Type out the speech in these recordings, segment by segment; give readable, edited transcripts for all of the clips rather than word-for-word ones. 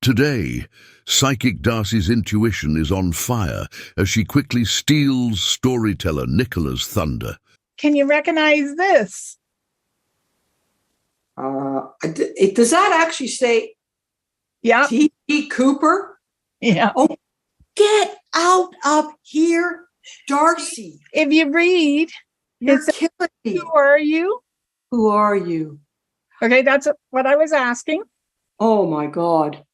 Today, psychic Darcy's intuition is on fire as she quickly steals storyteller Nicola's thunder. Can you recognize this? Does that actually say Yeah. T.E. Cooper? Yeah. Oh, get out of here, Darcy. If you read, You're it's killing me. who are you? Who are you? Okay, that's what I was asking. Oh, my God.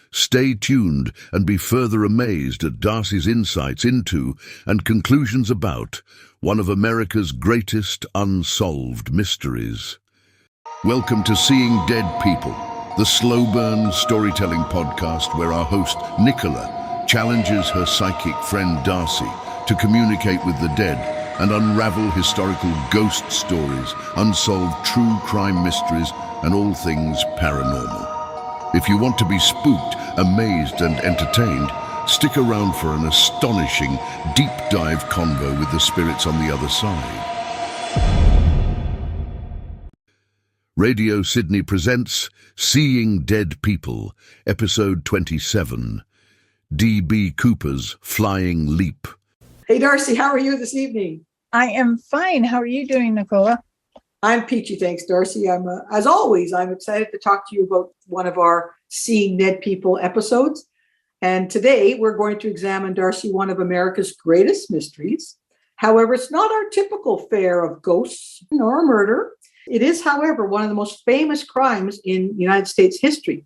Stay tuned and be further amazed at Darcy's insights into and conclusions about one of America's greatest unsolved mysteries. Welcome to Seeing Dead People, the slow burn storytelling podcast where our host, Nicola, challenges her psychic friend Darcy to communicate with the dead and unravel historical ghost stories, unsolved true crime mysteries, and all things paranormal. If you want to be spooked, amazed, and entertained, stick around for an astonishing, deep dive convo with the spirits on the other side. Radio Sydney presents Seeing Dead People, Episode 27, D.B. Cooper's Flying Leap. Hey, Darcy, how are you this evening? I am fine. How are you doing, Nicola? I'm peachy, thanks, Darcy. As always, I'm excited to talk to you about one of our Seeing Dead People episodes. And today we're going to examine, Darcy, one of America's greatest mysteries. However, it's not our typical fare of ghosts nor murder. It is, however, one of the most famous crimes in United States history.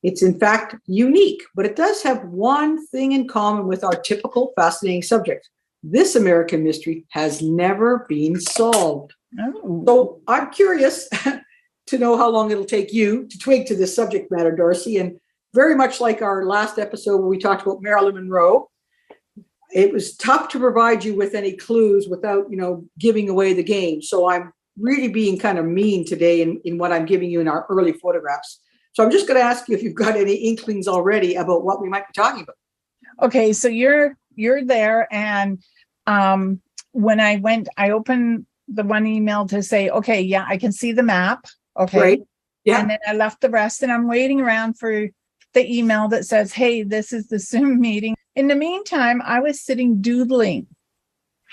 It's in fact unique, but it does have one thing in common with our typical fascinating subject. This American mystery has never been solved. Oh. So I'm curious to know how long it'll take you to twig to this subject matter, Darcy. And very much like our last episode where we talked about Marilyn Monroe, it was tough to provide you with any clues without, giving away the game. So I'm really being kind of mean today in what I'm giving you in our early photographs. So I'm just going to ask you if you've got any inklings already about what we might be talking about. Okay, so you're there, and when I opened the one email to say, okay, yeah, I can see the map. Okay. Right. Yeah. And then I left the rest, and I'm waiting around for the email that says, hey, this is the Zoom meeting. In the meantime, I was sitting doodling.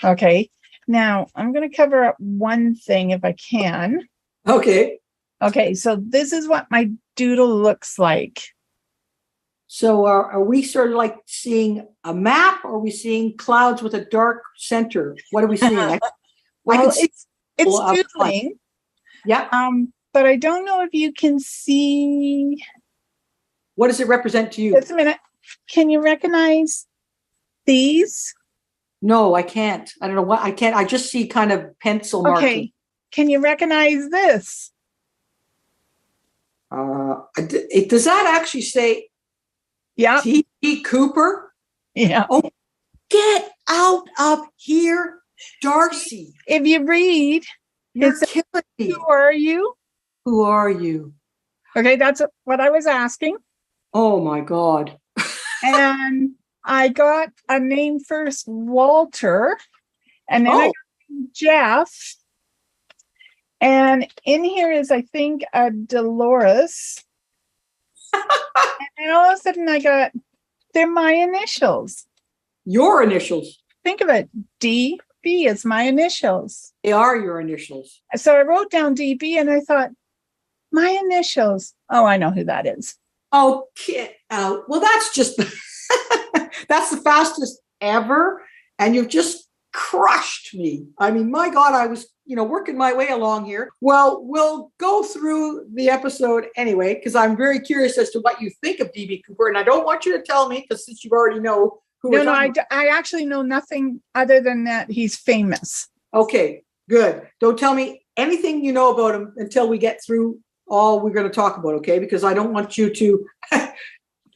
Okay. Now I'm going to cover up one thing if I can. Okay. Okay. So this is what my doodle looks like. So are we sort of like seeing a map, or are we seeing clouds with a dark center? What are we seeing? Well, it's doodling. Yeah. But I don't know if you can see. What does it represent to you? Just a minute. Can you recognize these? No, I can't. I don't know what I can't. I just see kind of pencil marking. Okay. Can you recognize this? Does that actually say Yeah. T.E. Cooper? Yeah. Oh, get out of here, Darcy. If you read, You're it's killing me. who are you? Who are you? Okay, that's what I was asking. Oh, my God. And I got a name first, Walter, and then I got Jeff. And in here is, I think, a Dolores. And all of a sudden they're my initials. Your initials. Think of it. DB is my initials. They are your initials. So I wrote down DB and I thought, my initials. Oh, I know who that is. Oh, get out. Well, that's just, that's the fastest ever. And you've just crushed me. I mean, my God, I was, working my way along here. Well, we'll go through the episode anyway, because I'm very curious as to what you think of D.B. Cooper. And I don't want you to tell me, because since you already know who we're talking about. I actually know nothing other than that he's famous. Okay, good. Don't tell me anything you know about him until we get through all we're going to talk about, okay? Because I don't want you to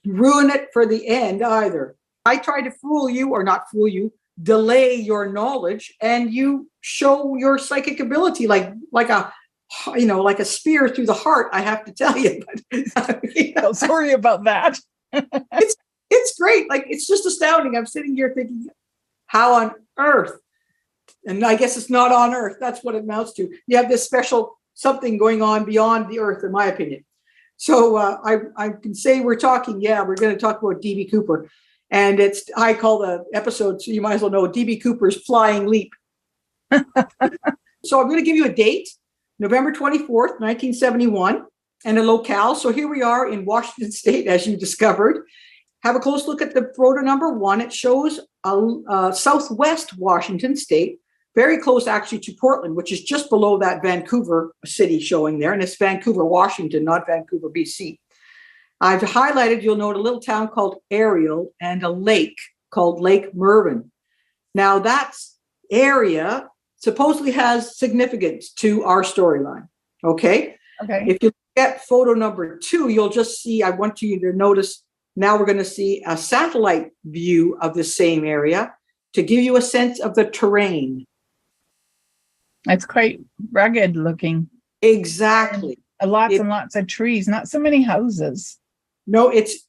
ruin it for the end either. I tried to fool you, or not fool you, delay your knowledge, and you show your psychic ability like a spear through the heart, I have to tell you. But sorry about that. It's great. Like, it's just astounding. I'm sitting here thinking, how on earth? And I guess it's not on earth. That's what it amounts to. You have this special something going on beyond the earth, in my opinion. So I can say we're going to talk about DB Cooper. And I call the episode, so you might as well know, DB Cooper's Flying Leap. So I'm going to give you a date, November 24th, 1971, and a locale. So here we are in Washington State, as you discovered. Have a close look at the photo number 1. It shows southwest Washington State, very close actually to Portland, which is just below that Vancouver city showing there. And it's Vancouver, Washington, not Vancouver, BC. I've highlighted, you'll note a little town called Ariel and a lake called Lake Mervyn. Now that area supposedly has significance to our storyline. Okay. If you get photo number 2, you'll just see, I want you to notice, now we're going to see a satellite view of the same area to give you a sense of the terrain. It's quite rugged looking. Exactly. Lots and lots of trees, not so many houses. No, it's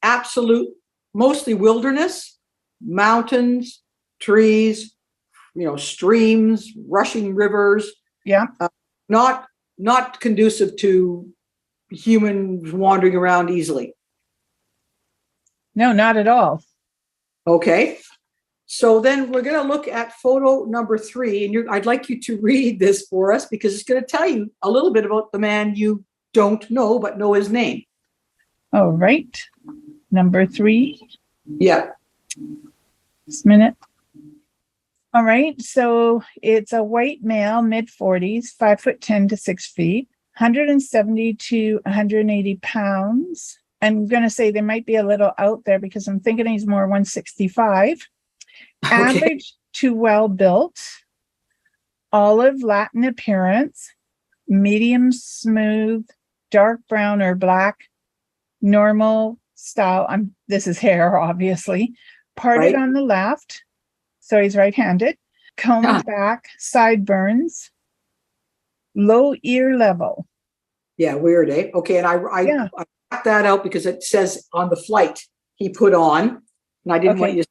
mostly wilderness, mountains, trees, streams, rushing rivers. Yeah. Not conducive to humans wandering around easily. No, not at all. Okay. So then we're going to look at photo number 3, and I'd like you to read this for us because it's going to tell you a little bit about the man you don't know, but know his name. All right. Number 3. Yeah. Just a minute. All right. So it's a white male, mid-40s, 5'10" to 6 feet, 170 to 180 pounds. I'm going to say they might be a little out there because I'm thinking he's more 165. Okay. Average to well built, olive Latin appearance, medium smooth, dark brown or black, normal style. This is hair, obviously. Parted on the left, so he's right-handed. Combed back, sideburns, low ear level. Yeah, weird, eh? Okay, and I backed that out because it says on the flight he put on, and I didn't want you to.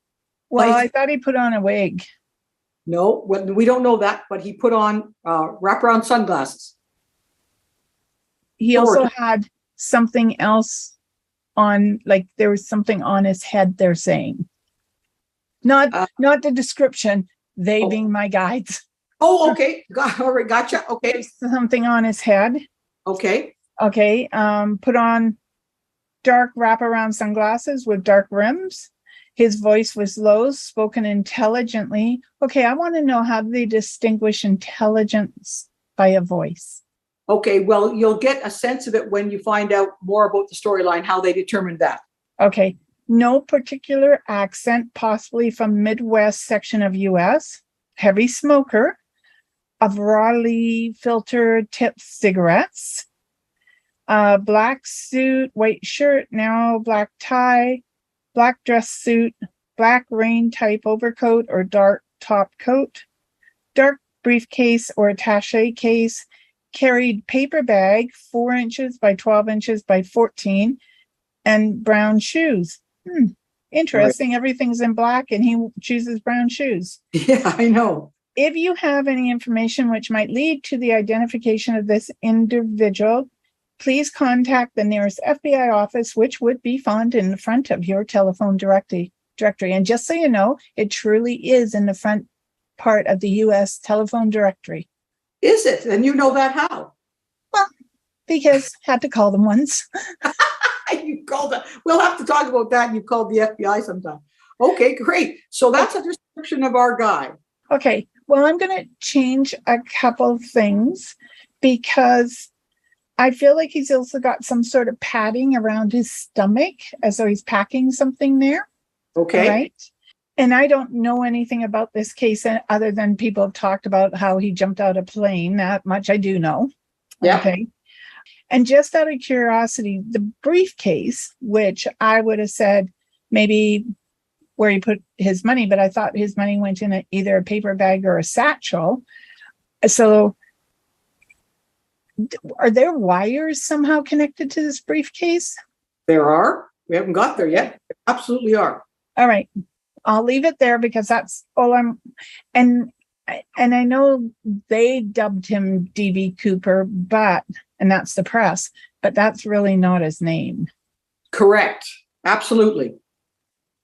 Well, I thought he put on a wig. No, we don't know that, but he put on wraparound sunglasses. He also had something else on, like there was something on his head, they're saying. Not the description, they being my guides. Oh, okay. All right, gotcha. Okay. There's something on his head. Okay. Okay. Put on dark wraparound sunglasses with dark rims. His voice was low, spoken intelligently. Okay, I want to know how they distinguish intelligence by a voice. Okay, well, you'll get a sense of it when you find out more about the storyline, how they determined that. Okay, no particular accent, possibly from Midwest section of U.S., heavy smoker, of Raleigh filter tip cigarettes, black suit, white shirt, narrow black tie, black dress suit, black rain type overcoat or dark top coat, dark briefcase or attaché case, carried paper bag 4 inches by 12 inches by 14, and brown shoes. Interesting. Right. Everything's in black and he chooses brown shoes. Yeah, I know. If you have any information which might lead to the identification of this individual, please contact the nearest FBI office, which would be found in the front of your telephone directory. And just so you know, it truly is in the front part of the U.S. telephone directory. Is it? And you know that how? Well, because I had to call them once. You called them. We'll have to talk about that. You called the FBI sometime. Okay, great. So that's a description of our guy. Okay. Well, I'm going to change a couple of things because I feel like he's also got some sort of padding around his stomach as though he's packing something there. Okay. Right. And I don't know anything about this case other than people have talked about how he jumped out of a plane. That much I do know. Yeah. Okay. And just out of curiosity, the briefcase, which I would have said maybe where he put his money, but I thought his money went in either a paper bag or a satchel. So are there wires somehow connected to this briefcase? There are. We haven't got there yet. There absolutely are. All right. I'll leave it there because that's all and I know they dubbed him DB Cooper, and that's the press. but that's really not his name. Correct. Absolutely.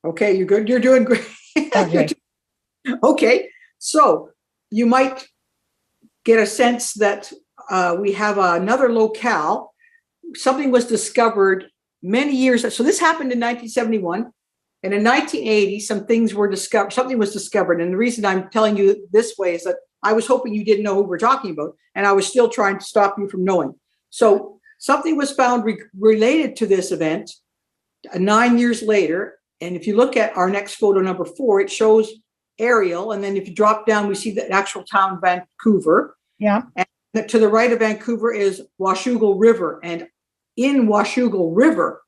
Okay, you're good. You're doing great. Okay. Okay, so you might get a sense that we have another locale. Something was discovered many years. So this happened in 1971. And in 1980, something was discovered. And the reason I'm telling you this way is that I was hoping you didn't know who we're talking about. And I was still trying to stop you from knowing. So something was found related to this event 9 years later. And if you look at our next photo, number 4, it shows Ariel. And then if you drop down, we see the actual town, Vancouver. Yeah. And to the right of Vancouver is Washougal River. And in Washougal River,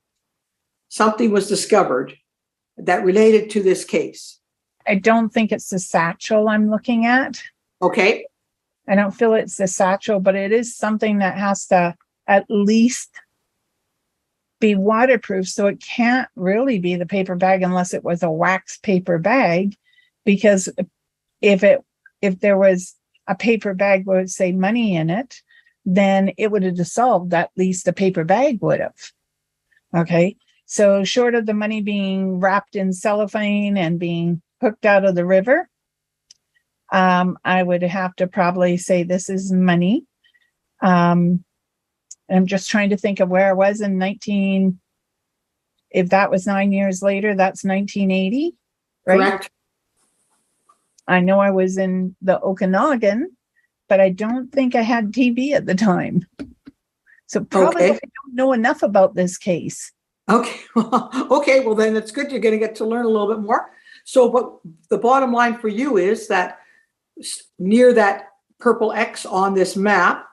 something was discovered that related to this case. I don't think it's the satchel I'm looking at. Okay. I don't feel it's the satchel, but it is something that has to at least be waterproof. So it can't really be the paper bag unless it was a wax paper bag, because if there was a paper bag with, say, money in it, then it would have dissolved. At least a paper bag would have. Okay. So short of the money being wrapped in cellophane and being hooked out of the river, I would have to probably say this is money. I'm just trying to think of where I was in if that was 9 years later, that's 1980, right? Correct. I know I was in the Okanagan, but I don't think I had TV at the time. So probably I don't know enough about this case. Okay. Okay. Well, then it's good. You're going to get to learn a little bit more. So, but the bottom line for you is that near that purple X on this map,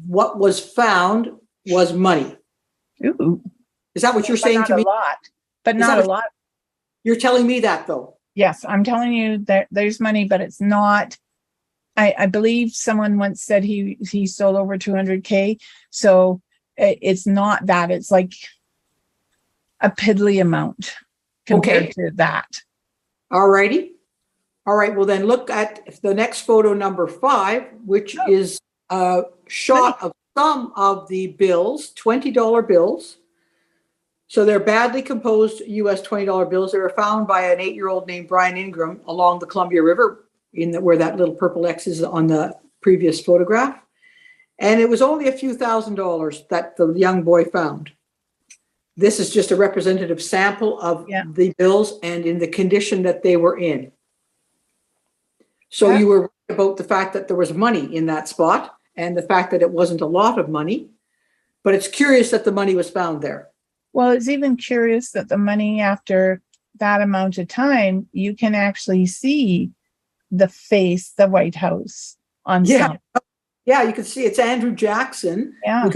what was found was money. Ooh. Is that what you're saying to me? Not a lot. You're telling me that, though. Yes, I'm telling you that there's money, but it's not. I believe someone once said he stole over 200K. So it's not that. It's like a piddly amount compared to that. All righty. All right. Well, then look at the next photo, number 5, which is a shot of some of the bills, $20 bills. So they're badly composed US $20 bills. They were found by an 8-year-old named Brian Ingram along the Columbia River, where that little purple X is on the previous photograph. And it was only a few $1,000s that the young boy found. This is just a representative sample of the bills and in the condition that they were in. So you were right about the fact that there was money in that spot and the fact that it wasn't a lot of money, but it's curious that the money was found there. Well, it's even curious that the money, after that amount of time, you can actually see the face, the White House on some. Yeah, you can see it's Andrew Jackson. Yeah.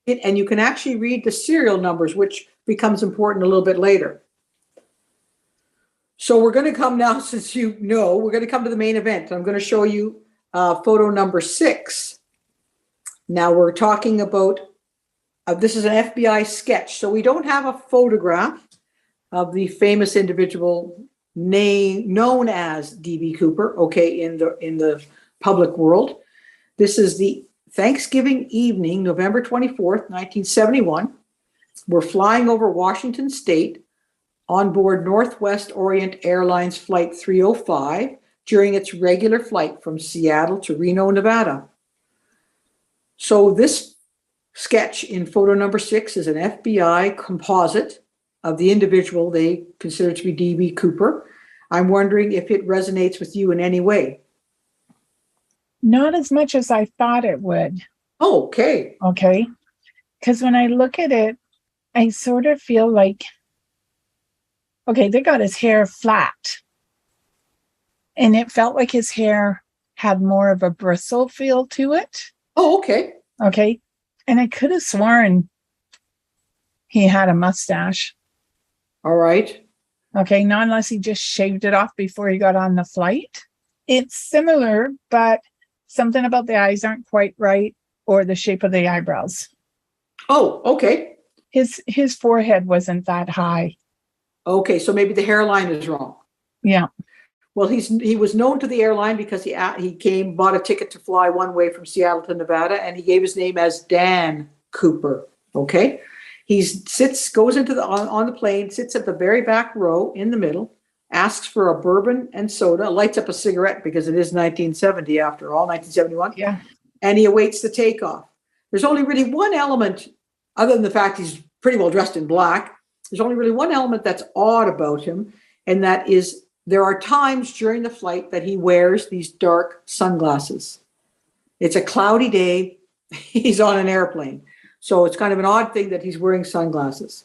You can actually read the serial numbers, which becomes important a little bit later. So we're going to come now, since we're going to come to the main event. I'm going to show you photo number 6. Now we're talking about, this is an FBI sketch. So we don't have a photograph of the famous individual known as D.B. Cooper, in the public world. This is the Thanksgiving evening, November 24th, 1971. We're flying over Washington State on board Northwest Orient Airlines Flight 305 during its regular flight from Seattle to Reno, Nevada. So this sketch in photo number 6 is an FBI composite of the individual they consider to be D.B. Cooper. I'm wondering if it resonates with you in any way. Not as much as I thought it would. Oh, okay. Okay. Because when I look at it, I sort of feel like, they got his hair flat. And it felt like his hair had more of a bristle feel to it. Oh, okay. Okay. And I could have sworn he had a mustache. All right. Okay. Not unless he just shaved it off before he got on the flight. It's similar, but something about the eyes aren't quite right, or the shape of the eyebrows. Oh, okay. His forehead wasn't that high. Okay, so maybe the hairline is wrong. Yeah. Well, he was known to the airline because he bought a ticket to fly one way from Seattle to Nevada, and he gave his name as Dan Cooper. Okay. Goes into on the plane, sits at the very back row in the middle, asks for a bourbon and soda, lights up a cigarette because it is 1970 after all, 1971. Yeah. And he awaits the takeoff. There's only really one element, other than the fact he's pretty well dressed in black, there's only really one element that's odd about him, and that is there are times during the flight that he wears these dark sunglasses. It's a cloudy day. He's on an airplane. So it's kind of an odd thing that he's wearing sunglasses.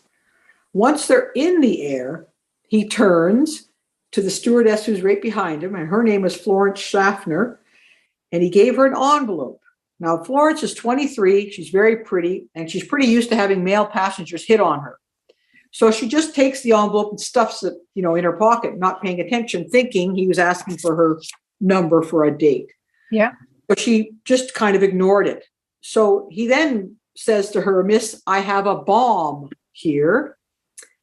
Once they're in the air, he turns to the stewardess who's right behind him, and her name is Florence Schaffner, and he gave her an envelope. Now, Florence is 23. She's very pretty, and she's pretty used to having male passengers hit on her. So she just takes the envelope and stuffs it, in her pocket, not paying attention, thinking he was asking for her number for a date. Yeah. But she just kind of ignored it. So he then says to her, "Miss, I have a bomb here,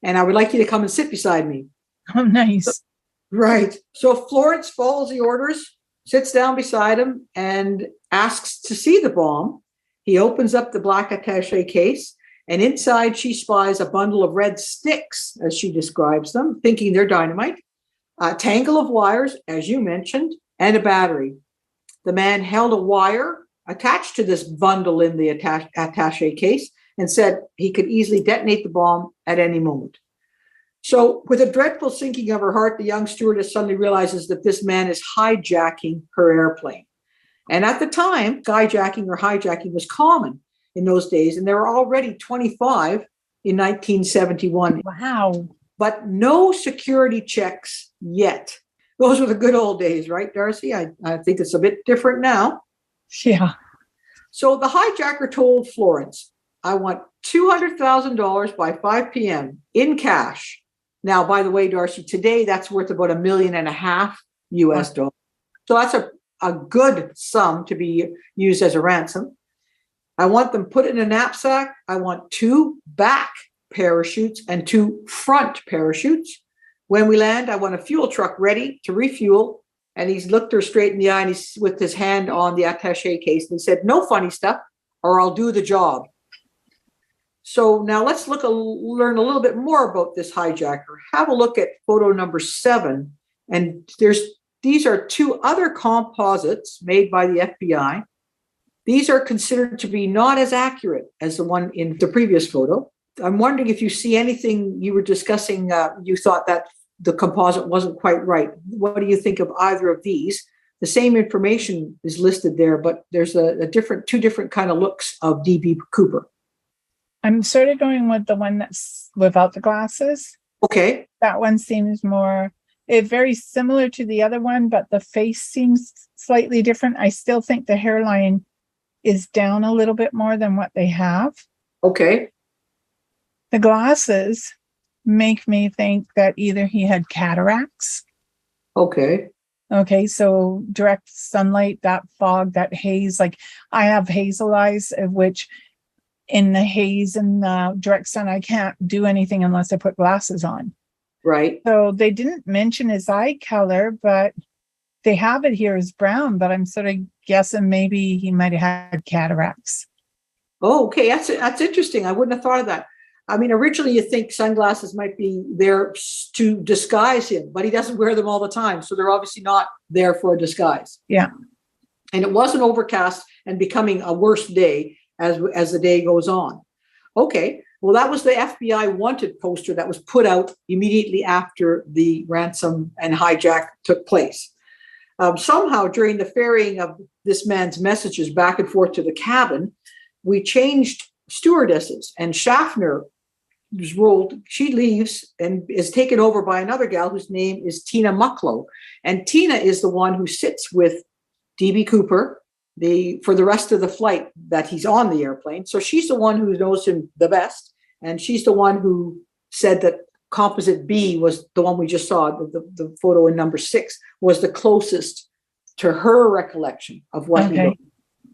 and I would like you to come and sit beside me." Oh, nice. Right. So Florence follows the orders, sits down beside him, and asks to see the bomb. He opens up the black attaché case, and inside she spies a bundle of red sticks, as she describes them, thinking they're dynamite, a tangle of wires, as you mentioned, and a battery. The man held a wire attached to this bundle in the attaché case and said he could easily detonate the bomb at any moment. So with a dreadful sinking of her heart, the young stewardess suddenly realizes that this man is hijacking her airplane. And at the time, skyjacking or hijacking was common in those days, and there were already 25 in 1971. Wow. But no security checks yet. Those were the good old days, right, Darcy? I think it's a bit different now. Yeah. So the hijacker told Florence, "I want $200,000 by 5 p.m. in cash." Now, by the way, Darcy, today that's worth about $1.5 million US dollars. So that's a good sum to be used as a ransom. "I want them put in a knapsack. I want 2 back parachutes and 2 front parachutes. When we land, I want a fuel truck ready to refuel." And he's looked her straight in the eye, and he's with his hand on the attaché case. And he said, "No funny stuff, or I'll do the job." So now let's learn a little bit more about this hijacker. Have a look at photo number 7. And these are 2 other composites made by the FBI. These are considered to be not as accurate as the one in the previous photo. I'm wondering if you see anything you were discussing, you thought that the composite wasn't quite right. What do you think of either of these? The same information is listed there, but there's two different kind of looks of D.B. Cooper. I'm sort of going with the one that's without the glasses. Okay. That one seems very similar to the other one, but the face seems slightly different. I still think the hairline is down a little bit more than what they have. Okay. The glasses make me think that either he had cataracts. Okay. Okay, so direct sunlight, that fog, that haze, like I have hazel eyes, of which in the haze and the direct sun, I can't do anything unless I put glasses on. Right. So they didn't mention his eye color, but they have it here as brown, but I'm sort of guessing maybe he might have had cataracts. Oh, okay. That's interesting. I wouldn't have thought of that. I mean, originally you think sunglasses might be there to disguise him, but he doesn't wear them all the time. So they're obviously not there for a disguise. Yeah. And it wasn't overcast and becoming a worse day as the day goes on. Okay. Well, that was the FBI wanted poster that was put out immediately after the ransom and hijack took place. Somehow during the ferrying of this man's messages back and forth to the cabin, we changed stewardesses, and Schaffner was rolled. She leaves and is taken over by another gal whose name is Tina Mucklow. And Tina is the one who sits with D.B. Cooper for the rest of the flight that he's on the airplane. So she's the one who knows him the best. And she's the one who said that composite B was the one we just saw, the photo in number 6, was the closest to her recollection of what he looked.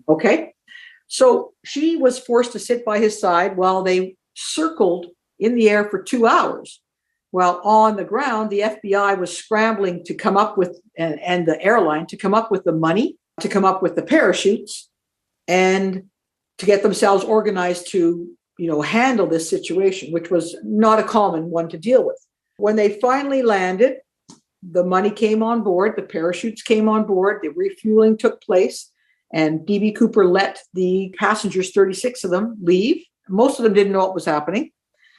Okay. So she was forced to sit by his side while they circled in the air for 2 hours. While on the ground, the FBI was scrambling to come up with, and the airline, to come up with the money, to come up with the parachutes, and to get themselves organized to handle this situation, which was not a common one to deal with. When they finally landed, the money came on board, the parachutes came on board, the refueling took place, and D.B. Cooper let the passengers, 36 of them, leave. Most of them didn't know what was happening.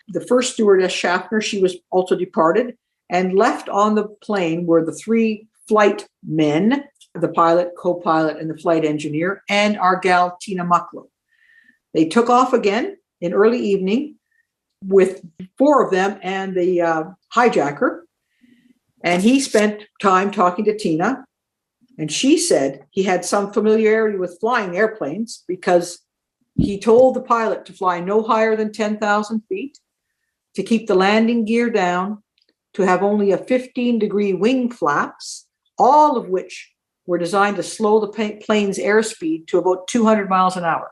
The first stewardess, Schaffner, she was also departed, and left on the plane were the 3 flight men, the pilot, co-pilot, and the flight engineer, and our gal, Tina Mucklow. They took off again in early evening with 4 of them and the hijacker. And he spent time talking to Tina. And she said he had some familiarity with flying airplanes because he told the pilot to fly no higher than 10,000 feet, to keep the landing gear down, to have only a 15-degree wing flaps, all of which were designed to slow the plane's airspeed to about 200 miles an hour.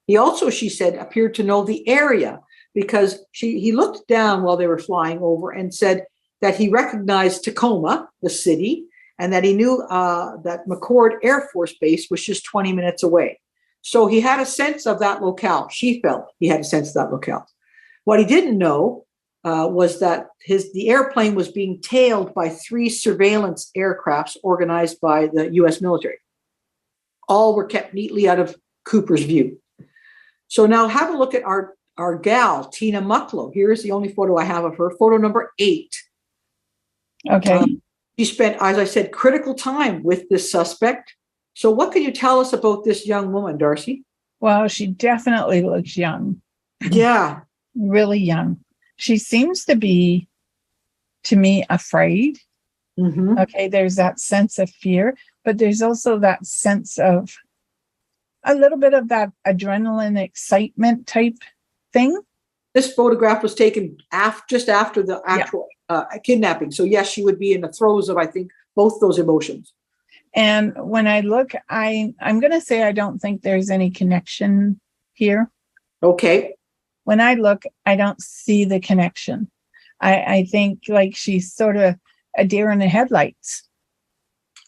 He also, she said, appeared to know the area because he looked down while they were flying over and said that he recognized Tacoma, the city, and that he knew that McChord Air Force Base was just 20 minutes away. So he had a sense of that locale. She felt he had a sense of that locale. What he didn't know was that the airplane was being tailed by 3 surveillance aircrafts organized by the U.S. military. All were kept neatly out of Cooper's view. So now have a look at our gal, Tina Mucklow. Here's the only photo I have of her, photo number 8. Okay. She spent, as I said, critical time with this suspect. So what can you tell us about this young woman, Darcy? Well, she definitely looks young. Yeah. Really young. She seems to be, to me, afraid. Mm-hmm. Okay, there's that sense of fear, but there's also that sense of a little bit of that adrenaline excitement type thing. This photograph was taken just after the actual kidnapping. So yes, she would be in the throes of, I think, both those emotions. And when I look, I'm going to say I don't think there's any connection here. Okay. When I look, I don't see the connection. I think like she's sort of a deer in the headlights.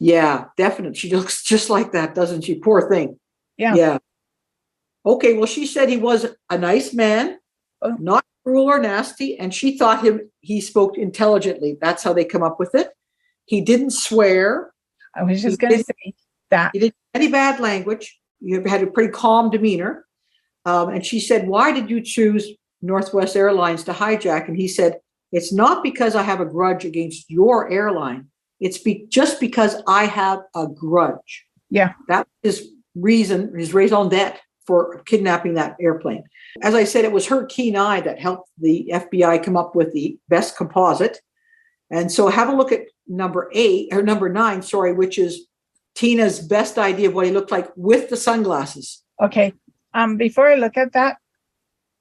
Yeah, definitely. She looks just like that, doesn't she? Poor thing. Yeah. Okay, well, she said he was a nice man, not cruel or nasty, and she thought he spoke intelligently. That's how they come up with it. He didn't swear. I was just going to say that. He didn't have any bad language. You had a pretty calm demeanor. And she said, why did you choose Northwest Airlines to hijack? And he said, it's not because I have a grudge against your airline. It's just because I have a grudge. Yeah. That is his raison d'etre for kidnapping that airplane. As I said, it was her keen eye that helped the FBI come up with the best composite. And so have a look at number 9, which is Tina's best idea of what he looked like with the sunglasses. Okay. Before I look at that,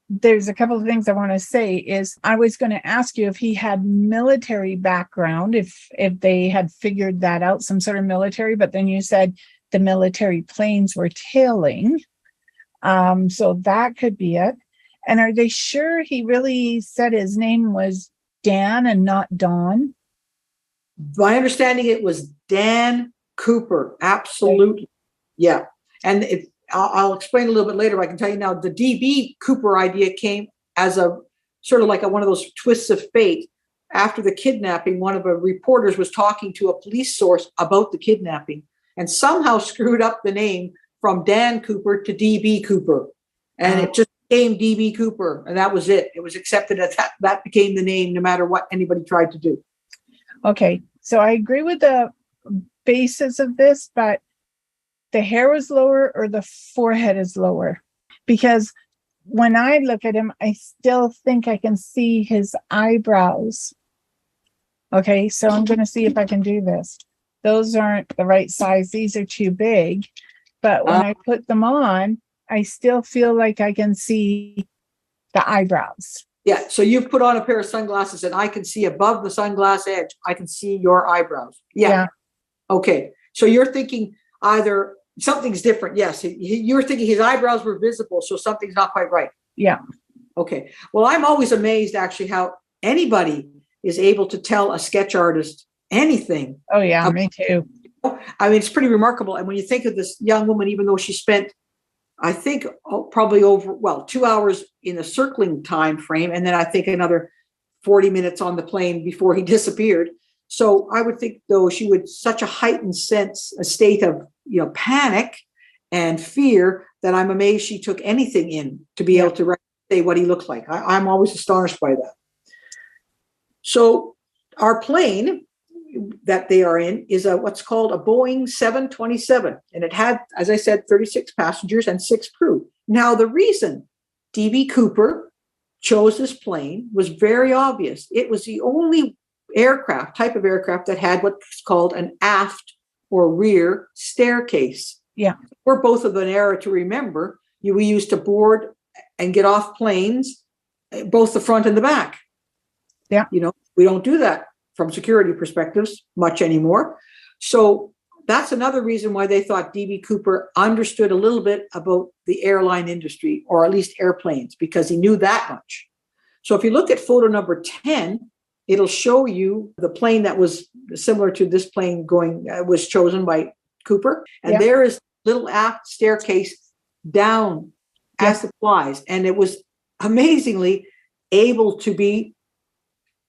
there's a couple of things I want to say. Is I was going to ask you if he had military background, if they had figured that out, some sort of military, but then you said the military planes were tailing. So that could be it. And are they sure he really said his name was Dan and not Don? My understanding, it was Dan Cooper. Absolutely. Yeah. And I'll explain a little bit later. I can tell you now, the D.B. Cooper idea came as a sort of like one of those twists of fate. After the kidnapping, one of the reporters was talking to a police source about the kidnapping and somehow screwed up the name from Dan Cooper to D.B. Cooper. And it just became D.B. Cooper. And that was it. It was accepted as that became the name no matter what anybody tried to do. Okay. So I agree with the basis of this, but the hair is lower or the forehead is lower, because when I look at him, I still think I can see his eyebrows. Okay, so I'm going to see if I can do this. Those aren't the right size. These are too big. But when I put them on, I still feel like I can see the eyebrows. Yeah, so you put on a pair of sunglasses and I can see above the sunglass edge, I can see your eyebrows. Yeah. Okay, so you're thinking either something's different. Yes, you were thinking his eyebrows were visible, so something's not quite right. Yeah. Okay. Well, I'm always amazed actually how anybody is able to tell a sketch artist anything. Oh yeah, me too. I mean, it's pretty remarkable. And when you think of this young woman, even though she spent I think probably over, 2 hours in the circling time frame. And then I think another 40 minutes on the plane before he disappeared. So I would think, though, she would such a heightened sense, a state of, panic and fear, that I'm amazed she took anything in to be able to say what he looked like. I'm always astonished by that. So our plane that they are in is what's called a Boeing 727. And it had, as I said, 36 passengers and 6 crew. Now, the reason D.B. Cooper chose this plane was very obvious. It was the only type of aircraft that had what's called an aft or rear staircase. Yeah. We're both of an era to remember. We used to board and get off planes, both the front and the back. Yeah. We don't do that from security perspectives much anymore. So that's another reason why they thought D.B. Cooper understood a little bit about the airline industry, or at least airplanes, because he knew that much. So if you look at photo number 10, it'll show you the plane that was similar to this plane was chosen by Cooper. And there is little aft staircase down as it flies. And it was amazingly able to be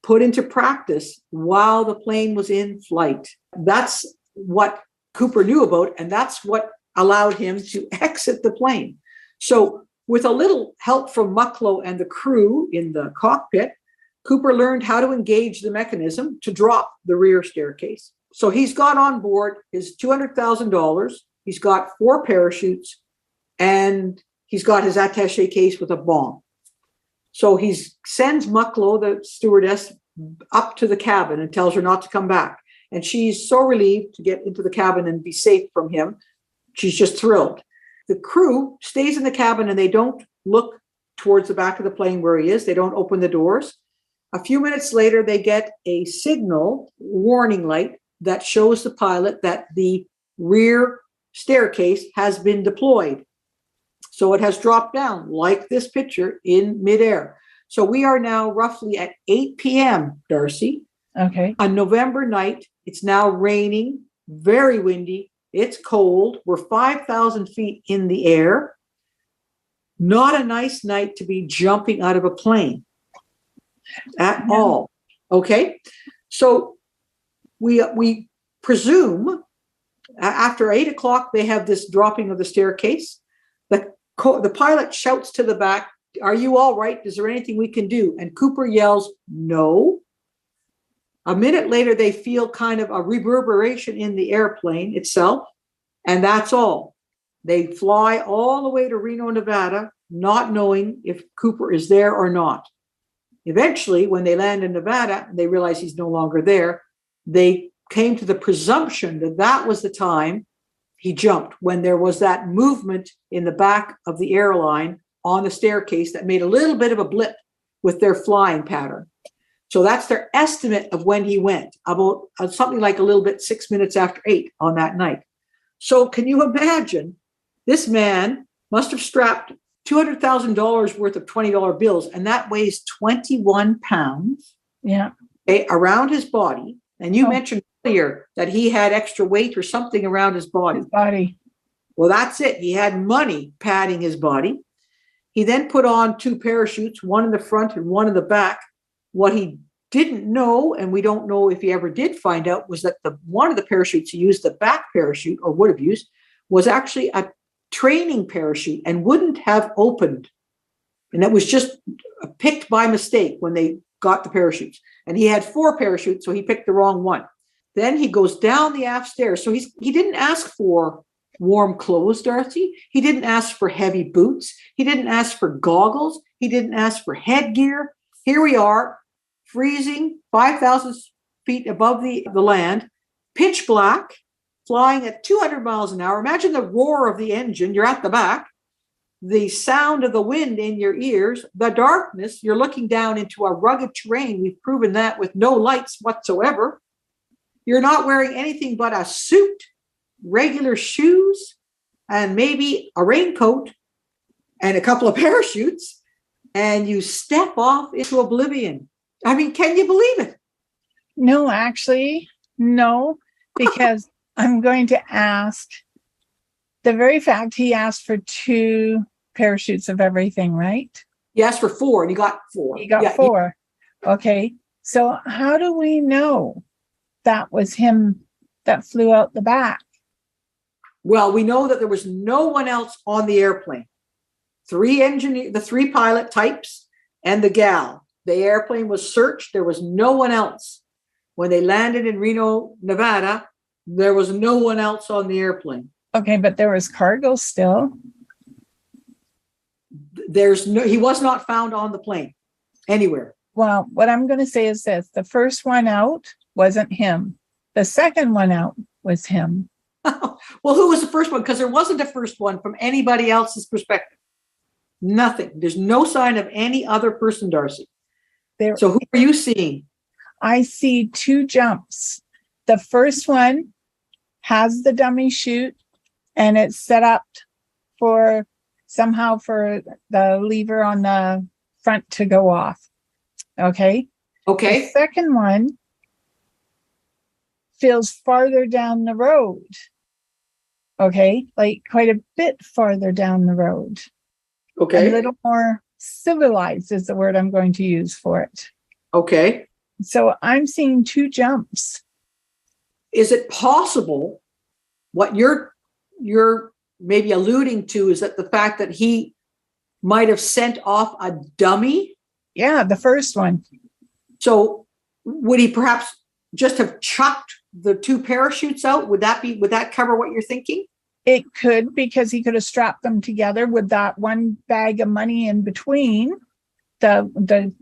put into practice while the plane was in flight. That's what Cooper knew about, and that's what allowed him to exit the plane. So with a little help from Mucklow and the crew in the cockpit, Cooper learned how to engage the mechanism to drop the rear staircase. So he's got on board his $200,000. He's got 4 parachutes, and he's got his attaché case with a bomb. So he sends Mucklow, the stewardess, up to the cabin and tells her not to come back. And she's so relieved to get into the cabin and be safe from him. She's just thrilled. The crew stays in the cabin, and they don't look towards the back of the plane where he is. They don't open the doors. A few minutes later, they get a signal warning light that shows the pilot that the rear staircase has been deployed. So it has dropped down like this picture in midair. So we are now roughly at 8 p.m., Darcy. Okay. On November night. It's now raining, very windy. It's cold. We're 5,000 feet in the air. Not a nice night to be jumping out of a plane at all. Okay. So we presume after 8 o'clock, they have this dropping of the staircase. The pilot shouts to the back, "Are you all right? Is there anything we can do?" And Cooper yells, "No." A minute later, they feel kind of a reverberation in the airplane itself, and that's all. They fly all the way to Reno, Nevada, not knowing if Cooper is there or not. Eventually, when they land in Nevada, they realize he's no longer there. They came to the presumption that that was the time he jumped, when there was that movement in the back of the airline on the staircase that made a little bit of a blip with their flying pattern. So that's their estimate of when he went, about something like a little bit 6 minutes after 8 on that night. So can you imagine? This man must have strapped $200,000 worth of $20 bills, and that weighs 21 pounds around his body. And you mentioned earlier that he had extra weight or something around his body. Well, that's it. He had money padding his body. He then put on 2 parachutes, one in the front and one in the back. What he didn't know, and we don't know if he ever did find out, was that one of the parachutes he used, the back parachute, or would have used, was actually a training parachute and wouldn't have opened. And it was just picked by mistake when they got the parachutes. And he had 4 parachutes, so he picked the wrong one. Then he goes down the aft stairs. So he didn't ask for warm clothes, Darcy. He didn't ask for heavy boots. He didn't ask for goggles. He didn't ask for headgear. Here we are, freezing, 5,000 feet above the land, pitch black, flying at 200 miles an hour. Imagine the roar of the engine. You're at the back. The sound of the wind in your ears, the darkness. You're looking down into a rugged terrain. We've proven that with no lights whatsoever. You're not wearing anything but a suit, regular shoes, and maybe a raincoat and a couple of parachutes, and you step off into oblivion. I mean, can you believe it? No, actually, no, because I'm going to ask, The very fact he asked for 2 parachutes of everything, right? He asked for 4 and he got 4. He got 4. Okay. So how do we know that was him that flew out the back? Well, we know that there was no one else on the airplane. 3 pilot types and the gal. The airplane was searched. There was no one else. When they landed in Reno, Nevada, there was no one else on the airplane. Okay, but there was cargo still. He was not found on the plane anywhere. Well, what I'm going to say is this. The first one out wasn't him. The second one out was him. Well, who was the first one? Because there wasn't a first one from anybody else's perspective. Nothing. There's no sign of any other person, Darcy. So who are you seeing? I see 2 jumps. The first one has the dummy chute and it's set up for the lever on the front to go off. Okay. Okay. The second one feels farther down the road. Okay. Like quite a bit farther down the road. Okay. A little more civilized is the word I'm going to use for it. Okay. So I'm seeing 2 jumps. Is it possible what you're maybe alluding to is that the fact that he might have sent off a dummy? Yeah, the first one. So would he perhaps just have chucked the 2 parachutes out? Would that cover what you're thinking? It could, because he could have strapped them together with that one bag of money in between, the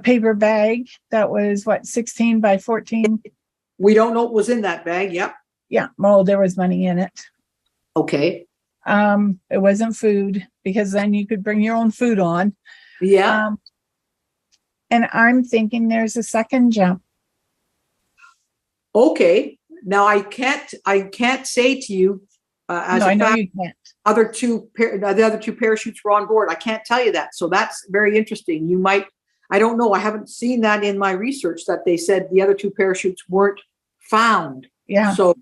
paper bag that was 16 by 14. We don't know what was in that bag. Yep. Yeah. Well, there was money in it. Okay. It wasn't food, because then you could bring your own food on. Yeah. And I'm thinking there's a second jump. Okay. Now I can't say to you I know you can't. The other 2 parachutes were on board. I can't tell you that. So that's very interesting. I don't know. I haven't seen that in my research that they said the other 2 parachutes weren't found. Yeah. So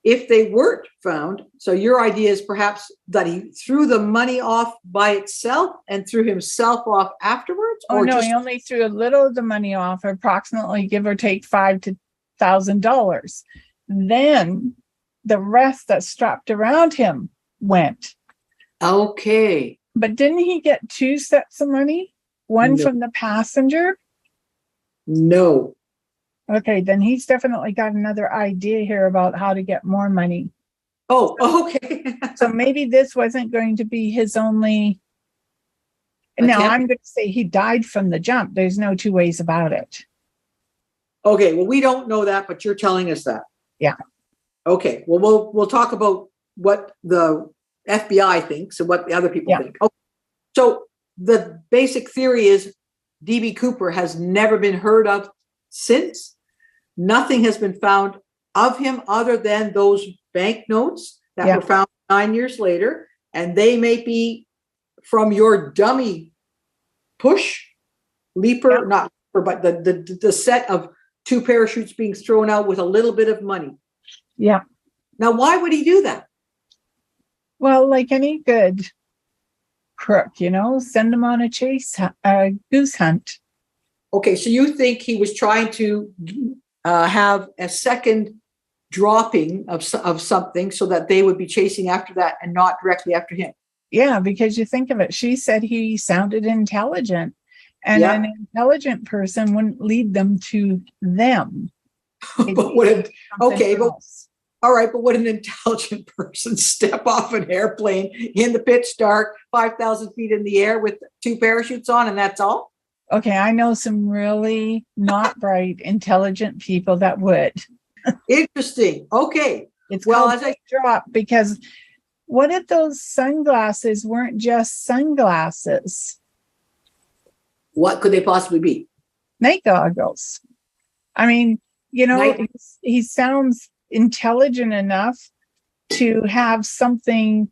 if they weren't found, so your idea is perhaps that he threw the money off by itself and threw himself off afterwards? Oh, no, he only threw a little of the money off, approximately give or take $5,000 to $1,000. Then the rest that's strapped around him went. Okay. But didn't he get 2 sets of money? One from the passenger? No. Okay, then he's definitely got another idea here about how to get more money. Oh, okay. So maybe this wasn't going to be his only. Now, I'm going to say he died from the jump. There's no 2 ways about it. Okay, well, we don't know that, but you're telling us that. Yeah. Okay, well, we'll talk about what the FBI thinks and what the other people think. Okay. So the basic theory is D.B. Cooper has never been heard of since. Nothing has been found of him other than those banknotes that were found 9 years later, and they may be from your dummy push leaper, not leaper, but the set of 2 parachutes being thrown out with a little bit of money. Yeah. Now, why would he do that? Well, like any good crook, send him on a goose hunt. Okay, so you think he was trying to have a second dropping of something so that they would be chasing after that and not directly after him? Yeah, because you think of it, she said he sounded intelligent, and an intelligent person wouldn't lead them to them. But all right, but would an intelligent person step off an airplane in the pitch dark, 5,000 feet in the air with 2 parachutes on, and that's all? Okay, I know some really not bright, intelligent people that would. Interesting. Okay. It's called drop, because what if those sunglasses weren't just sunglasses? What could they possibly be? Night goggles. I mean, he sounds intelligent enough to have something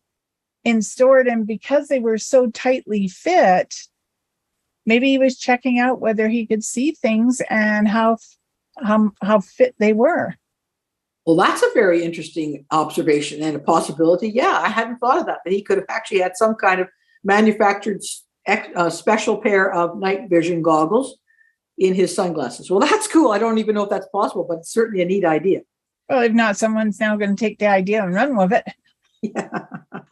in stored, and because they were so tightly fit, maybe he was checking out whether he could see things and how fit they were. Well, that's a very interesting observation and a possibility. Yeah, I hadn't thought of that. That he could have actually had some kind of manufactured special pair of night vision goggles in his sunglasses. Well, that's cool. I don't even know if that's possible, but it's certainly a neat idea. Well, if not, someone's now going to take the idea and run with it. Yeah.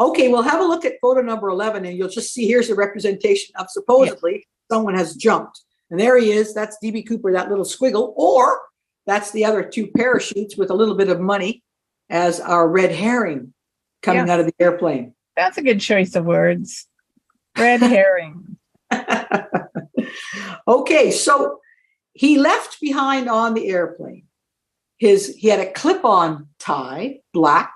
Okay, well, have a look at photo number 11, and you'll just see here's a representation of supposedly someone has jumped. And there he is. That's D.B. Cooper, that little squiggle. Or that's the other two parachutes with a little bit of money as our red herring coming out of the airplane. That's a good choice of words. Red herring. Okay, so he left behind on the airplane. He had a clip-on tie, black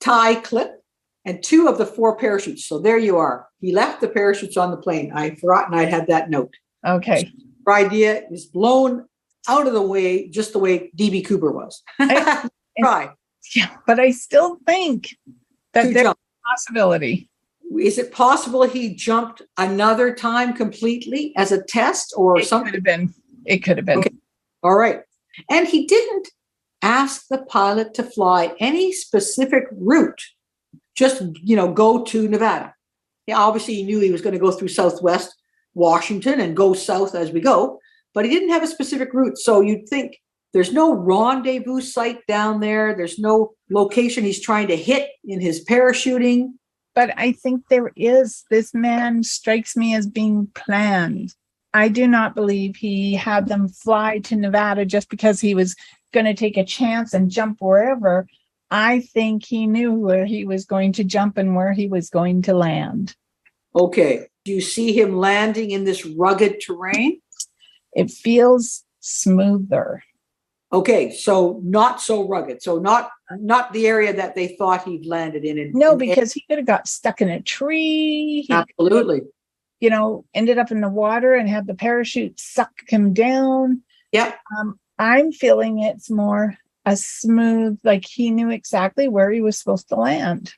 tie clip, and 2 of the 4 parachutes. So there you are. He left the parachutes on the plane. I forgotten I had that note. Okay. Our idea is blown out of the way, just the way D.B. Cooper was. Right. Yeah, but I still think that there's a possibility. Is it possible he jumped another time completely as a test or something? It could have been. Okay. All right. And he didn't ask the pilot to fly any specific route. Just, go to Nevada. Yeah, obviously, he knew he was going to go through Southwest Washington and go south as we go, but he didn't have a specific route. So you'd think there's no rendezvous site down there. There's no location he's trying to hit in his parachuting. But I think there is. This man strikes me as being planned. I do not believe he had them fly to Nevada just because he was going to take a chance and jump wherever. I think he knew where he was going to jump and where he was going to land. Okay. Do you see him landing in this rugged terrain? It feels smoother. Okay, so not so rugged. So not the area that they thought he'd landed in. No, because he could have got stuck in a tree. Absolutely. Ended up in the water and had the parachute suck him down. Yep. I'm feeling it's more a smooth, like he knew exactly where he was supposed to land.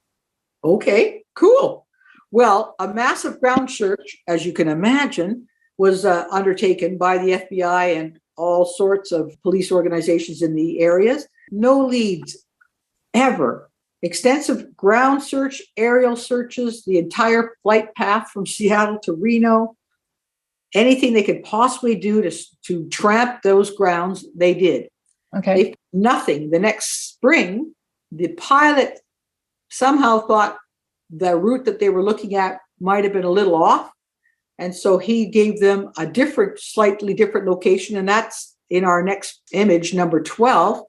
Okay, cool. Well, a massive ground search, as you can imagine, was undertaken by the FBI and all sorts of police organizations in the areas. No leads ever. Extensive ground search, aerial searches, the entire flight path from Seattle to Reno. Anything they could possibly do to tramp those grounds, they did. Okay. They, nothing. The next spring, the pilot somehow thought the route that they were looking at might have been a little off. And so he gave them a slightly different location. And that's in our next image, number 12.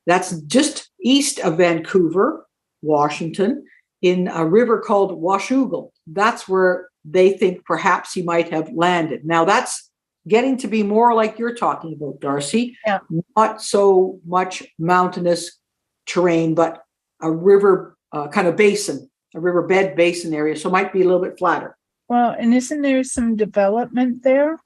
That's just east of Vancouver, Washington, in a river called Washougal. That's where they think perhaps he might have landed. Now that's getting to be more like you're talking about, Darcy. Yeah. Not so much mountainous terrain, but a river kind of basin, a riverbed basin area. So it might be a little bit flatter. Well, and isn't there some development there?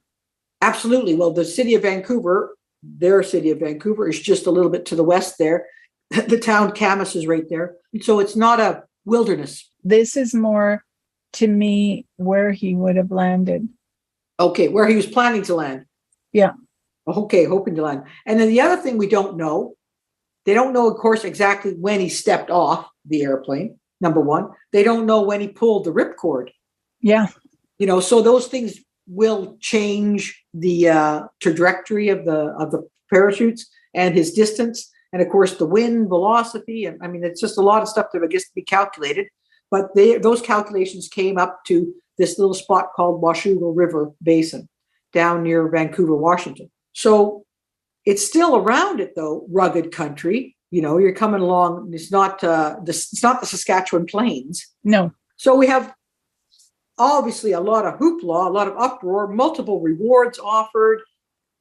Absolutely. Well, the city of Vancouver, their city of Vancouver, is just a little bit to the west there. The town Camas is right there. So it's not a wilderness. This is more, to me, where he would have landed. Okay, where he was planning to land. Yeah. Okay, hoping to land. And then the other thing we don't know, they don't know, of course, exactly when he stepped off the airplane, number one. They don't know when he pulled the ripcord. Yeah. So those things will change the trajectory of the parachutes and his distance. And of course, the wind velocity. And I mean, it's just a lot of stuff that I guess to be calculated. But those calculations came up to this little spot called Washougal River Basin down near Vancouver, Washington. So it's still around it, though, rugged country. You're coming along. It's not the Saskatchewan Plains. No. So we have obviously a lot of hoopla, a lot of uproar, multiple rewards offered,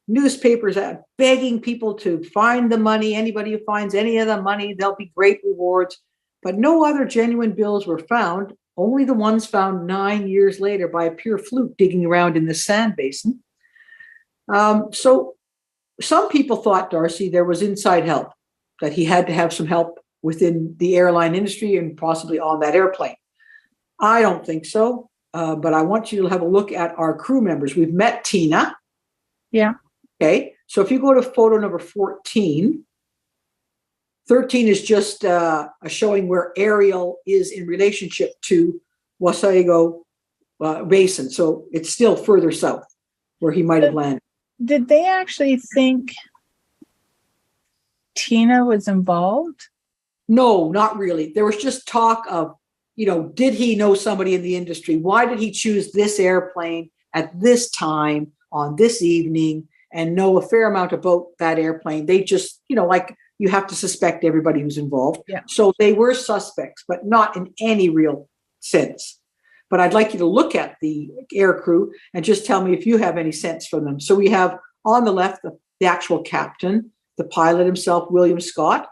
newspapers begging people to find the money. Anybody who finds any of the money, there'll be great rewards. But no other genuine bills were found, only the ones found 9 years later by a pure fluke digging around in the sand basin. So some people thought, Darcy, there was inside help, that he had to have some help within the airline industry and possibly on that airplane. I don't think so. But I want you to have a look at our crew members. We've met Tina. Yeah. Okay. So if you go to photo number 14, 13 is just a showing where Ariel is in relationship to Wasaego Basin. So it's still further south where he might have landed. Did they actually think Tina was involved? No, not really. There was just talk of, did he know somebody in the industry? Why did he choose this airplane at this time on this evening and know a fair amount about that airplane? They just, like you have to suspect everybody who's involved. Yeah. So they were suspects, but not in any real sense. But I'd like you to look at the air crew and just tell me if you have any sense from them. So we have on the left, the actual captain, the pilot himself, William Scott,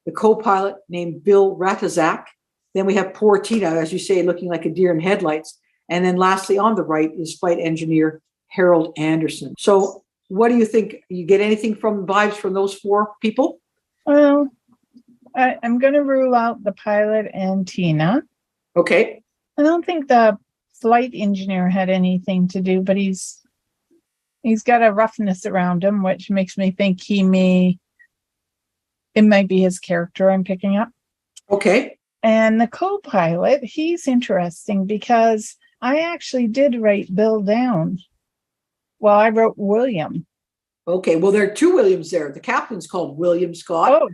the co-pilot named Bill Ratazak. Then we have poor Tina, as you say, looking like a deer in headlights. And then lastly, on the right is flight engineer Harold Anderson. So what do you think? You get anything from vibes from those four people? Well, I'm going to rule out the pilot and Tina. Okay. I don't think the flight engineer had anything to do, but he's got a roughness around him, which makes me think it might be his character I'm picking up. Okay. And the co-pilot, he's interesting because I actually did write Bill down. Well, I wrote William. Okay. Well, there are two Williams there. The captain's called William Scott. Oh.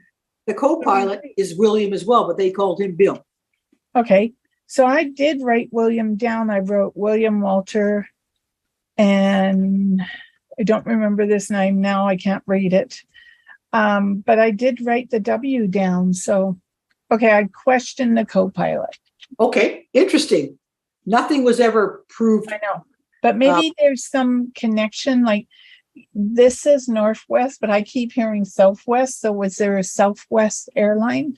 The co-pilot is William as well, but they called him Bill. Okay. So I did write William down. I wrote William Walter, and I don't remember this name now. I can't read it. But I did write the W down. So, okay, I questioned the co-pilot. Okay, interesting. Nothing was ever proved. I know. But maybe there's some connection. Like this is Northwest, but I keep hearing Southwest. So was there a Southwest airline?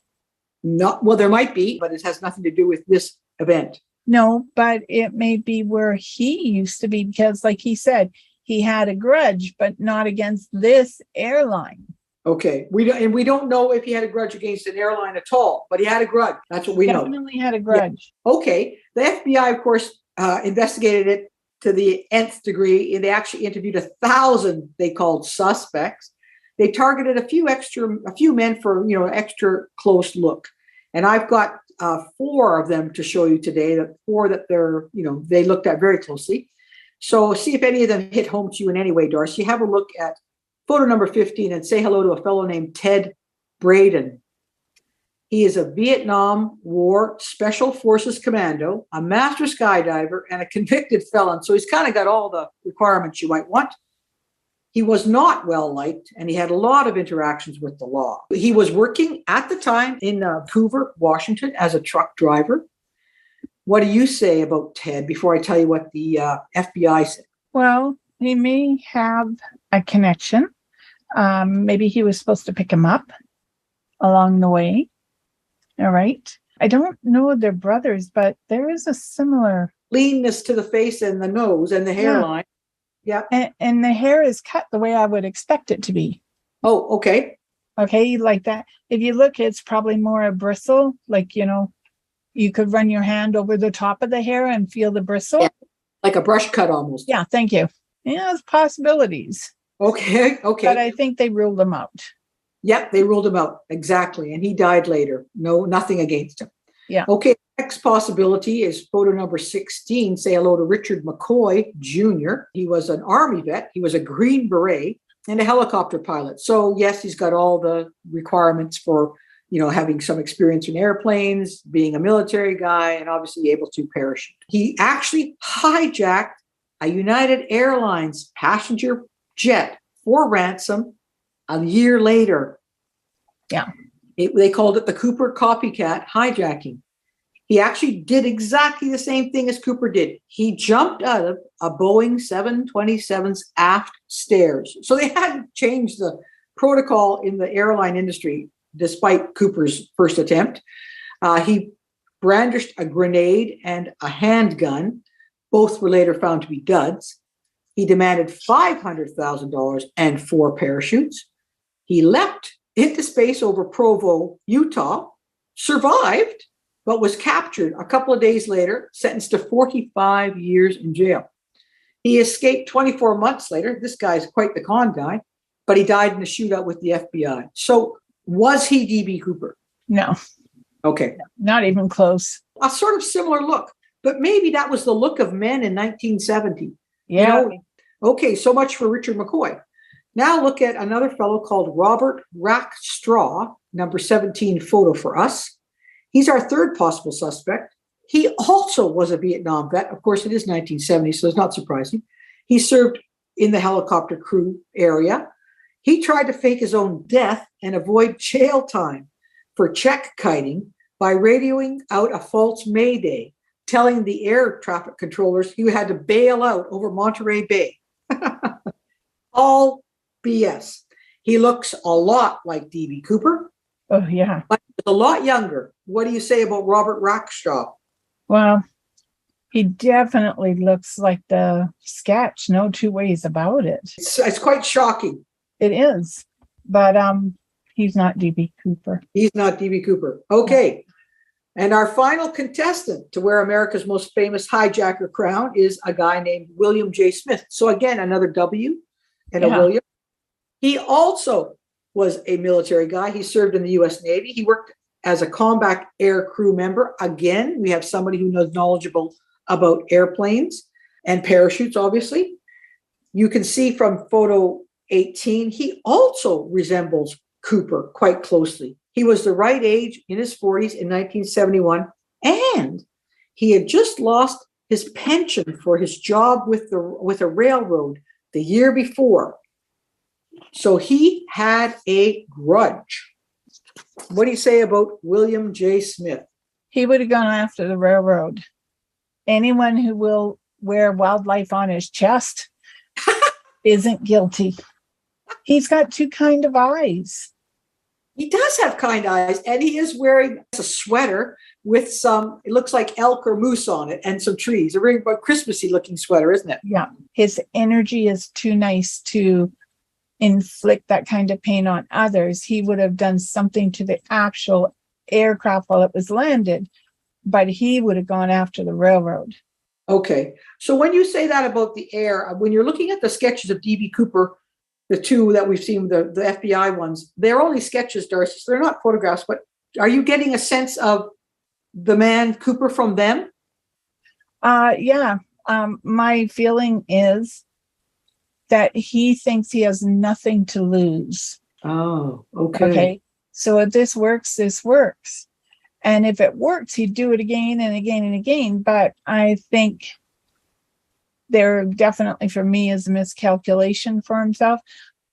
Well, there might be, but it has nothing to do with this event. No, but it may be where he used to be because, like he said, he had a grudge, but not against this airline. Okay, we don't know if he had a grudge against an airline at all, but he had a grudge. That's what we know. Definitely had a grudge. Yeah. Okay, the FBI, of course, investigated it to the nth degree, and they actually interviewed 1,000. They called suspects. They targeted a few men for extra close look, and I've got 4 of them to show you today. That 4 that they looked at very closely. So see if any of them hit home to you in any way, Darcy. Have a look at photo number 15 and say hello to a fellow named Ted Braden. He is a Vietnam War Special Forces commando, a master skydiver, and a convicted felon. So he's kind of got all the requirements you might want. He was not well liked, and he had a lot of interactions with the law. He was working at the time in Vancouver, Washington, as a truck driver. What do you say about Ted before I tell you what the FBI said? Well, he may have a connection. Maybe he was supposed to pick him up along the way. All right. I don't know they're brothers, but there is a similar leanness to the face and the nose and the hairline. Yeah. And the hair is cut the way I would expect it to be. Oh, okay. Okay, like that. If you look, it's probably more a bristle. Like, you could run your hand over the top of the hair and feel the bristle. Yeah. Like a brush cut almost. Yeah, thank you. Yeah, there's possibilities. Okay. But I think they ruled him out. Yep, they ruled him out. Exactly. And he died later. No, nothing against him. Yeah. Okay. Next possibility is photo number 16. Say hello to Richard McCoy Jr. He was an Army vet. He was a Green Beret and a helicopter pilot. So yes, he's got all the requirements for, having some experience in airplanes, being a military guy, and obviously able to parachute. He actually hijacked a United Airlines passenger jet for ransom a year later. Yeah. They called it the Cooper copycat hijacking. He actually did exactly the same thing as Cooper did. He jumped out of a Boeing 727's aft stairs. So they hadn't changed the protocol in the airline industry, despite Cooper's first attempt. He brandished a grenade and a handgun. Both were later found to be duds. He demanded $500,000 and 4 parachutes. He leapt into space over Provo, Utah, survived, but was captured a couple of days later, sentenced to 45 years in jail. He escaped 24 months later. This guy's quite the con guy, but he died in a shootout with the FBI. So Was he DB Cooper? No, Okay. not even close. A sort of similar look, but maybe that was the look of men in 1970. Yeah. Okay, so much for Richard McCoy. Now look at another fellow called Robert Rackstraw, number 17 photo for us. He's our third possible suspect. He also was a Vietnam vet. Of course, it is 1970, so it's not surprising. He served in the helicopter crew area. He tried to fake his own death and avoid jail time for check kiting by radioing out a false mayday, telling the air traffic controllers he had to bail out over Monterey Bay. All BS. He looks a lot like DB Cooper, Oh, yeah. but he's a lot younger. What do you say about Robert Rackstraw? Well, he definitely looks like the sketch. No two ways about it. It's quite shocking. It is. But he's not DB Cooper. He's not DB Cooper. Okay. And our final contestant to wear America's most famous hijacker crown is a guy named William J. Smith. So again, another W and a William. He also was a military guy. He served in the U.S. Navy. He worked as a combat air crew member. Again, we have somebody who knows knowledgeable about airplanes and parachutes, obviously. You can see from photo 18, he also resembles Cooper quite closely. He was the right age, in his 40s in 1971, and he had just lost his pension for his job with a railroad the year before. So he had a grudge. What do you say about William J. Smith? He would have gone after the railroad. Anyone who will wear wildlife on his chest isn't guilty. He's got two kind of eyes. He does have kind eyes, and he is wearing a sweater with some, it looks like elk or moose on it, and some trees. A very Christmassy looking sweater, isn't it? Yeah. His energy is too nice to inflict that kind of pain on others. He would have done something to the actual aircraft while it was landed, but he would have gone after the railroad. Okay. So when you say that about the air, when you're looking at the sketches of DB Cooper, the two that we've seen, the FBI ones, they're only sketches, Darcy, so they're not photographs, but are you getting a sense of the man Cooper from them? Yeah. My feeling is that he thinks he has nothing to lose. Oh, okay. Okay. So if this works, this works. And if it works, he'd do it again and again and again. But I think there definitely, for me, is a miscalculation for himself.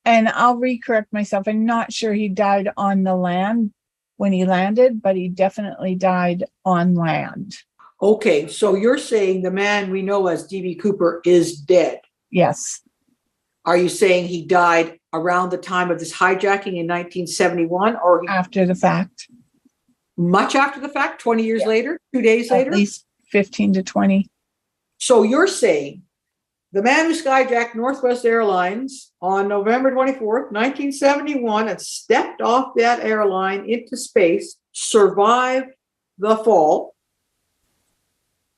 And I'll recorrect myself. I'm not sure he died on the land when he landed, but he definitely died on land. Okay. So you're saying the man we know as DB Cooper is dead. Yes. Are you saying he died around the time of this hijacking in 1971 or After the fact? Much after the fact, 20 years later, 2 days later? At least 15 to 20. So you're saying the man who skyjacked Northwest Airlines on November 24th, 1971, and stepped off that airline into space, survived the fall.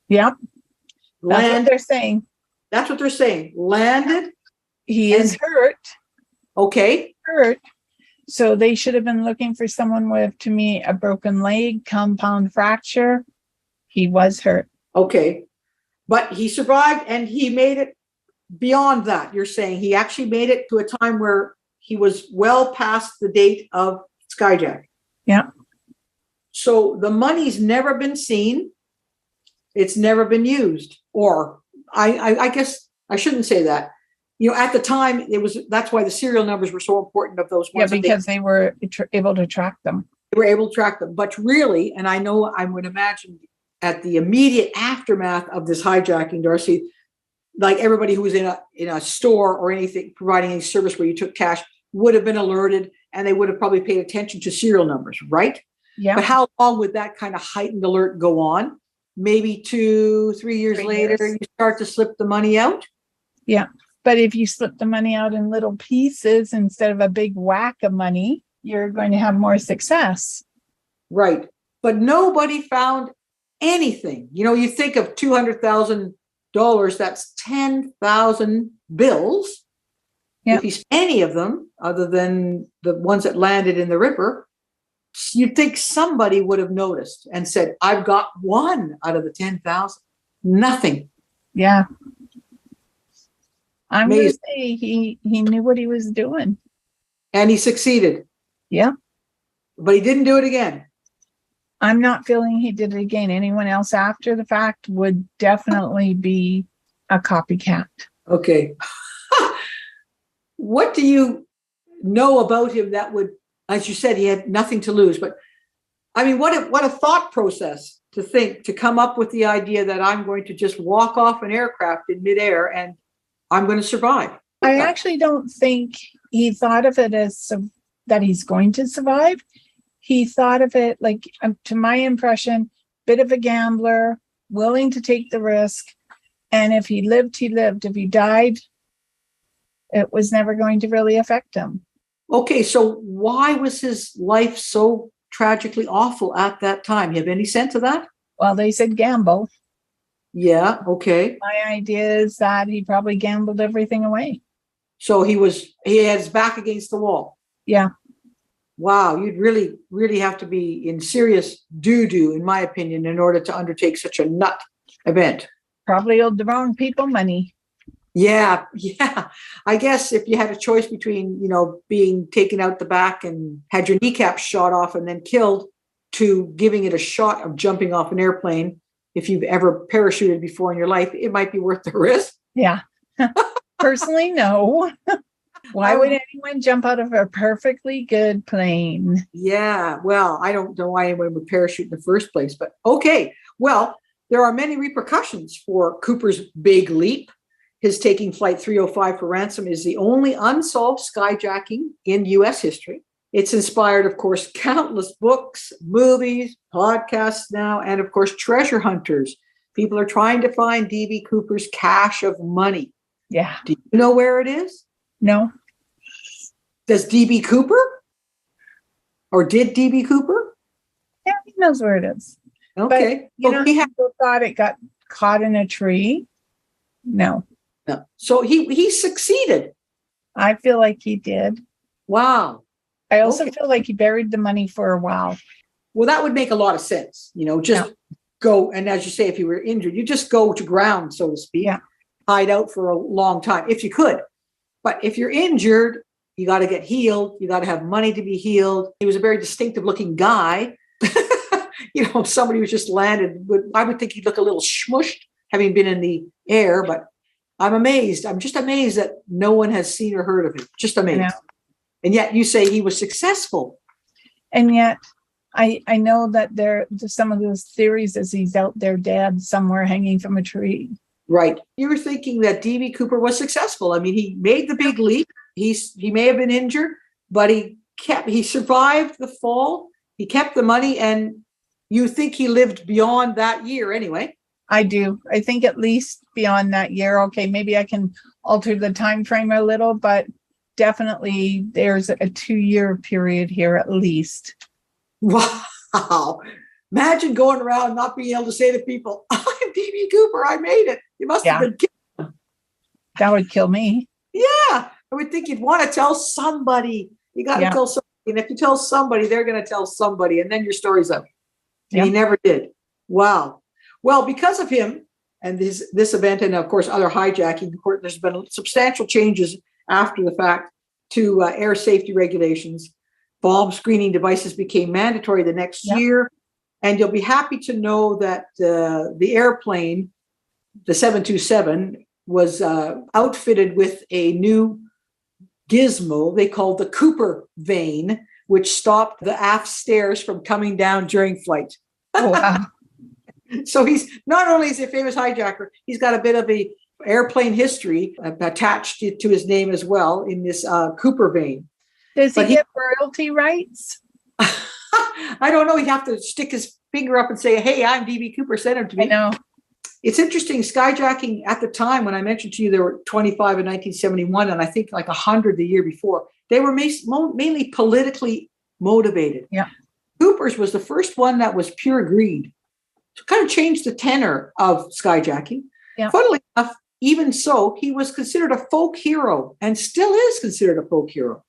Yep. That's what they're saying. That's what they're saying. Landed. He is hurt. Okay. Hurt. So they should have been looking for someone with, to me, a broken leg, compound fracture. He was hurt. Okay. But he survived and he made it beyond that. You're saying he actually made it to a time where he was well past the date of skyjack. Yeah. So the money's never been seen. It's never been used. Or I guess I shouldn't say that. You know, at the time, that's why the serial numbers were so important of those ones. Yeah, because they were able to track them. They were able to track them. But really, and I know I would imagine at the immediate aftermath of this hijacking, Darcy, like everybody who was in a store or anything, providing any service where you took cash would have been alerted, and they would have probably paid attention to serial numbers, right? Yeah. But how long would that kind of heightened alert go on? Maybe 2-3 years later, you start to slip the money out? Yeah. But if you slip the money out in little pieces instead of a big whack of money, you're going to have more success. Right. But nobody found anything. You know, you think of $200,000, that's 10,000 bills. Yeah. If he's any of them, other than the ones that landed in the river, you'd think somebody would have noticed and said, I've got one out of the 10,000. Nothing. Yeah. I'm going to Amazing. say he knew what he was doing. And he succeeded, Yeah. but he didn't do it again. I'm not feeling he did it again. Anyone else after the fact would definitely be a copycat. Okay. What do you know about him that would, as you said, he had nothing to lose, but I mean, what a thought process to think, to come up with the idea that I'm going to just walk off an aircraft in midair and I'm going to survive. I actually don't think he thought of it as that he's going to survive. He thought of it like, to my impression, bit of a gambler, willing to take the risk. And if he lived, he lived. If he died, it was never going to really affect him. Okay, so why was his life so tragically awful at that time? You have any sense of that? Well, they said gamble. Yeah, okay. My idea is that he probably gambled everything away. So he had his back against the wall. Yeah. Wow, you'd really, really have to be in serious doo-doo, in my opinion, in order to undertake such a nut event. Probably owed the wrong people money. Yeah. I guess if you had a choice between, being taken out the back and had your kneecaps shot off and then killed, to giving it a shot of jumping off an airplane, if you've ever parachuted before in your life, it might be worth the risk. Yeah. Personally, no. Why would anyone jump out of a perfectly good plane? Yeah, well, I don't know why anyone would parachute in the first place, but okay. Well, there are many repercussions for Cooper's big leap. His taking Flight 305 for ransom is the only unsolved skyjacking in U.S. history. It's inspired, of course, countless books, movies, podcasts now, and of course, treasure hunters. People are trying to find D.B. Cooper's cache of money. Yeah. Do you know where it is? No. Does D.B. Cooper? Or did D.B. Cooper? Yeah, he knows where it is. Okay. But, people thought it got caught in a tree. No. So he succeeded. I feel like he did. Wow. I also feel like he buried the money for a while. Well, that would make a lot of sense. Go, and as you say, if you were injured, you just go to ground, so to speak, hide out for a long time, if you could. But if you're injured, you got to get healed. You got to have money to be healed. He was a very distinctive looking guy. Somebody who just landed, I would think he'd look a little smushed having been in the air, but I'm amazed. I'm just amazed that no one has seen or heard of him. Just amazed. And yet you say he was successful. And yet I know that some of those theories is he's out there dead somewhere hanging from a tree. Right. You were thinking that D.B. Cooper was successful. I mean, he made the big leap. He may have been injured, but he survived the fall. He kept the money, and you think he lived beyond that year anyway. I do. I think at least beyond that year. Okay, maybe I can alter the time frame a little, but definitely there's a 2-year period here at least. Wow. Imagine going around not being able to say to people, I'm D.B. Cooper, I made it. You must have been killed. That would kill me. Yeah. I would think you'd want to tell somebody. You got to tell somebody. And if you tell somebody, they're going to tell somebody. And then your story's out. And he never did. Wow. Well, because of him and this event, and of course, other hijacking, of course, there's been substantial changes after the fact to air safety regulations. Bomb screening devices became mandatory the next year. And you'll be happy to know that the airplane, the 727, was outfitted with a new gizmo they called the Cooper vane, which stopped the aft stairs from coming down during flight. Oh, wow. So he's not only is he a famous hijacker, he's got a bit of a airplane history attached to his name as well in this Cooper vane. Does he get royalty rights? I don't know. He'd have to stick his finger up and say, hey, I'm D.B. Cooper, send him to me. I know. It's interesting. Skyjacking at the time, when I mentioned to you, there were 25 in 1971, and I think like 100 the year before. They were mainly politically motivated. Yeah. Cooper's was the first one that was pure greed. So kind of changed the tenor of skyjacking. Yeah. Funnily enough, even so, he was considered a folk hero and still is considered a folk hero.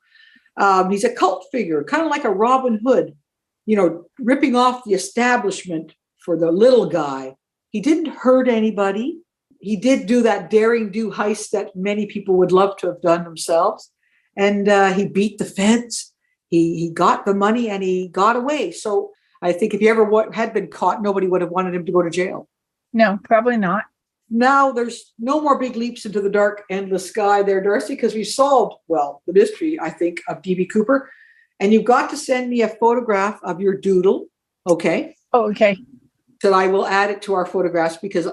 He's a cult figure, kind of like a Robin Hood, ripping off the establishment for the little guy. He didn't hurt anybody. He did do that daring do heist that many people would love to have done themselves. And he beat the feds. He got the money and he got away. So I think if he ever had been caught, nobody would have wanted him to go to jail. No, probably not. Now there's no more big leaps into the dark, endless sky there, Darcy, because we've solved, the mystery, I think, of D.B. Cooper. And you've got to send me a photograph of your doodle, okay? Oh, okay. So I will add it to our photographs because,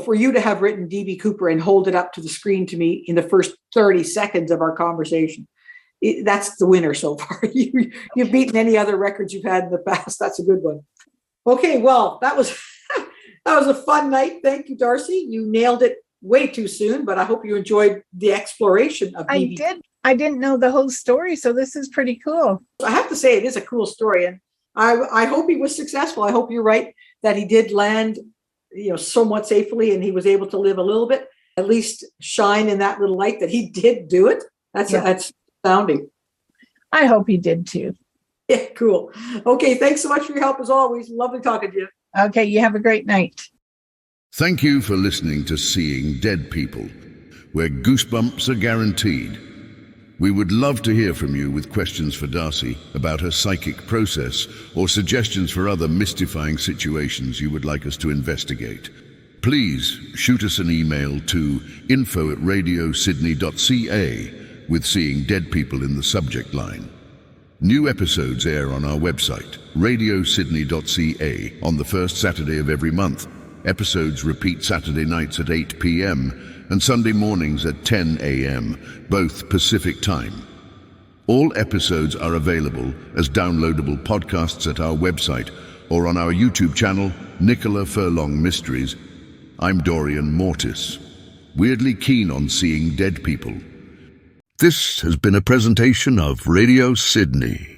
for you to have written D.B. Cooper and hold it up to the screen to me in the first 30 seconds of our conversation, that's the winner so far. You've beaten any other records you've had in the past. That's a good one. Okay, well, that was a fun night. Thank you, Darcy. You nailed it way too soon, but I hope you enjoyed the exploration of D.B. I did. I didn't know the whole story, so this is pretty cool. I have to say it is a cool story, and I hope he was successful. I hope you're right that he did land, somewhat safely, and he was able to live a little bit, at least shine in that little light that he did do it. That's astounding. I hope he did too. Yeah, cool. Okay, thanks so much for your help as always. Lovely talking to you. Okay, you have a great night. Thank you for listening to Seeing Dead People, where goosebumps are guaranteed. We would love to hear from you with questions for Darcy about her psychic process or suggestions for other mystifying situations you would like us to investigate. Please shoot us an email to info@radiosydney.ca with Seeing Dead People in the subject line. New episodes air on our website, radiosydney.ca, on the first Saturday of every month. Episodes repeat Saturday nights at 8 p.m. and Sunday mornings at 10 a.m., both Pacific time. All episodes are available as downloadable podcasts at our website or on our YouTube channel, Nicola Furlong Mysteries. I'm Dorian Mortis, weirdly keen on seeing dead people. This has been a presentation of Radio Sydney.